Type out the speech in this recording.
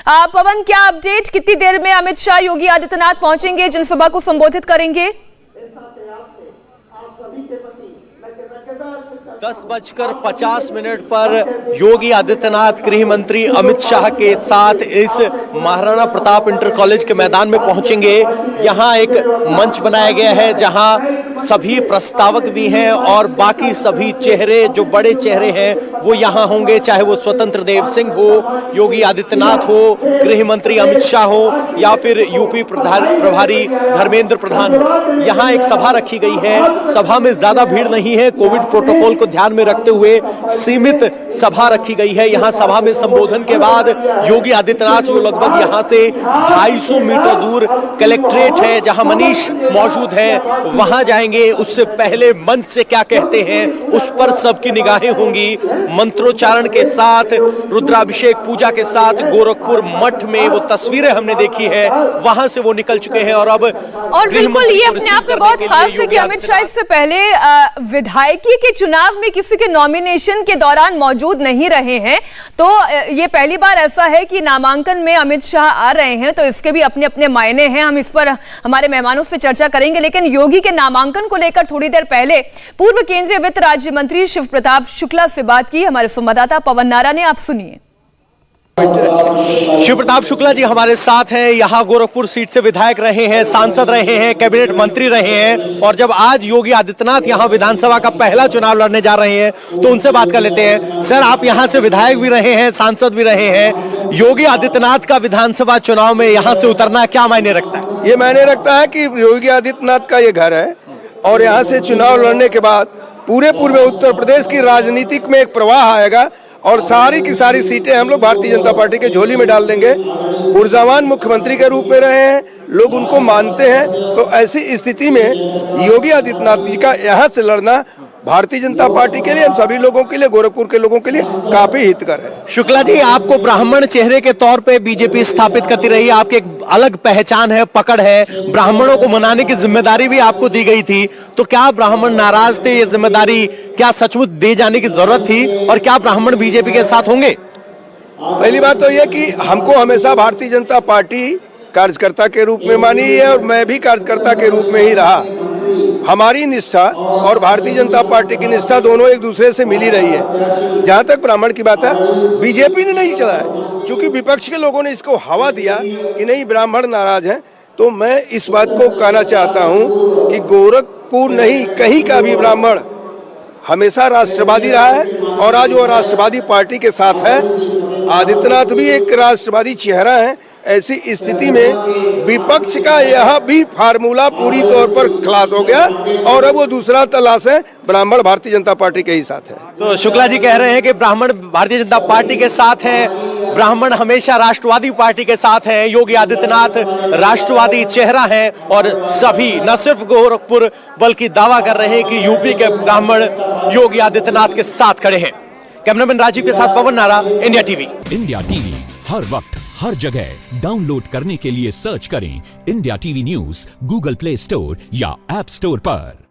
पवन, क्या अपडेट, कितनी देर में अमित शाह योगी आदित्यनाथ पहुंचेंगे, जनसभा को संबोधित करेंगे? 10:50 पर योगी आदित्यनाथ गृह मंत्री अमित शाह के साथ इस महाराणा प्रताप इंटर कॉलेज के मैदान में पहुंचेंगे। यहां एक मंच बनाया गया है जहां सभी प्रस्तावक भी हैं और बाकी सभी चेहरे, जो बड़े चेहरे हैं वो यहां होंगे, चाहे वो स्वतंत्र देव सिंह हो, योगी आदित्यनाथ हो, गृह मंत्री अमित शाह हो या फिर यूपी प्रभारी धर्मेंद्र प्रधान हो। यहां एक सभा रखी गई है। सभा में ज्यादा भीड़ नहीं है, कोविड प्रोटोकॉल को ध्यान में रखते हुए सीमित सभा रखी गई है। यहां सभा में संबोधन के बाद योगी आदित्यनाथ जो लगभग यहां से 250 मीटर दूर कलेक्ट्रेट है जहां मनीष मौजूद है वहां जाएंगे। उससे पहले मंच से क्या कहते हैं उस पर सबकी निगाहें होंगी। मंत्रोच्चारण के साथ, रुद्राभिषेक पूजा के साथ गोरखपुर मठ में वो तस्वीरें हमने देखी है, वहां से वो निकल चुके हैं और अब बिल्कुल ये अपने आप में बहुत खास है कि अमित शाह इससे पहले विधायकी के चुनाव में किसी के नॉमिनेशन के दौरान मौजूद नहीं रहे हैं। तो ये पहली बार ऐसा है कि नामांकन में अमित शाह आ रहे हैं, तो इसके भी अपने अपने मायने हैं। हम इस पर हमारे मेहमानों से चर्चा करेंगे, लेकिन योगी के नामांकन को लेकर थोड़ी देर पहले पूर्व केंद्रीय वित्त राज्य मंत्री शिव प्रताप शुक्ला से बात की हमारे संवाददाता पवन नारा ने। आप सुनिए। शिव प्रताप शुक्ला जी हमारे साथ हैं। यहाँ गोरखपुर सीट से विधायक रहे हैं, सांसद रहे हैं, कैबिनेट मंत्री रहे हैं और जब आज योगी आदित्यनाथ यहाँ विधानसभा का पहला चुनाव लड़ने जा रहे हैं तो उनसे बात कर लेते हैं। सर, आप यहाँ से विधायक भी रहे हैं, सांसद भी रहे हैं। योगी आदित्यनाथ का विधानसभा चुनाव में यहाँ से उतरना क्या मायने रखता है? ये मायने रखता है कि योगी आदित्यनाथ का ये घर है और यहाँ से चुनाव लड़ने के बाद पूरे पूर्व उत्तर प्रदेश की राजनीतिक में एक प्रवाह आएगा और सारी की सारी सीटें हम लोग भारतीय जनता पार्टी के झोली में डाल देंगे। ऊर्जावान मुख्यमंत्री के रूप में रहे हैं, लोग उनको मानते हैं, तो ऐसी स्थिति में योगी आदित्यनाथ जी का यहाँ से लड़ना भारतीय जनता पार्टी के लिए, हम सभी लोगों के लिए, गोरखपुर के लोगों के लिए काफी हितकर है। शुक्ला जी, आपको ब्राह्मण चेहरे के तौर पे बीजेपी स्थापित करती रही है, आपकी एक अलग पहचान है, पकड़ है, ब्राह्मणों को मनाने की जिम्मेदारी भी आपको दी गई थी। तो क्या ब्राह्मण नाराज थे? ये जिम्मेदारी क्या सचमुच दे जाने की जरूरत थी और क्या ब्राह्मण बीजेपी के साथ होंगे? पहली बात तो यह कि हमको हमेशा भारतीय जनता पार्टी कार्यकर्ता के रूप में मानी है और मैं भी कार्यकर्ता के रूप में ही रहा। हमारी निष्ठा और भारतीय जनता पार्टी की निष्ठा दोनों एक दूसरे से मिली रही है। जहां तक ब्राह्मण की बात है, बीजेपी ने नहीं चला है, क्योंकि विपक्ष के लोगों ने इसको हवा दिया कि नहीं ब्राह्मण नाराज हैं। तो मैं इस बात को कहना चाहता हूं कि गोरखपुर नहीं, कहीं का भी ब्राह्मण हमेशा राष्ट्रवादी रहा है और आज वो राष्ट्रवादी पार्टी के साथ है। आदित्यनाथ भी एक राष्ट्रवादी चेहरा है। ऐसी स्थिति में विपक्ष का यह भी फार्मूला पूरी तौर पर खलास हो गया और अब वो दूसरा तलाश है, ब्राह्मण भारतीय जनता पार्टी के ही साथ है। तो शुक्ला जी कह रहे हैं कि ब्राह्मण भारतीय जनता पार्टी के साथ हैं, ब्राह्मण हमेशा राष्ट्रवादी पार्टी के साथ हैं, योगी आदित्यनाथ राष्ट्रवादी चेहरा है और सभी न सिर्फ गोरखपुर बल्कि दावा कर रहे हैं कि यूपी के ब्राह्मण योगी आदित्यनाथ के साथ खड़े हैं। कैमरामैन राजीव के साथ पवन नारा, इंडिया टीवी। इंडिया टीवी हर वक्त हर जगह डाउनलोड करने के लिए सर्च करें India TV news Google play store या ऐप स्टोर पर।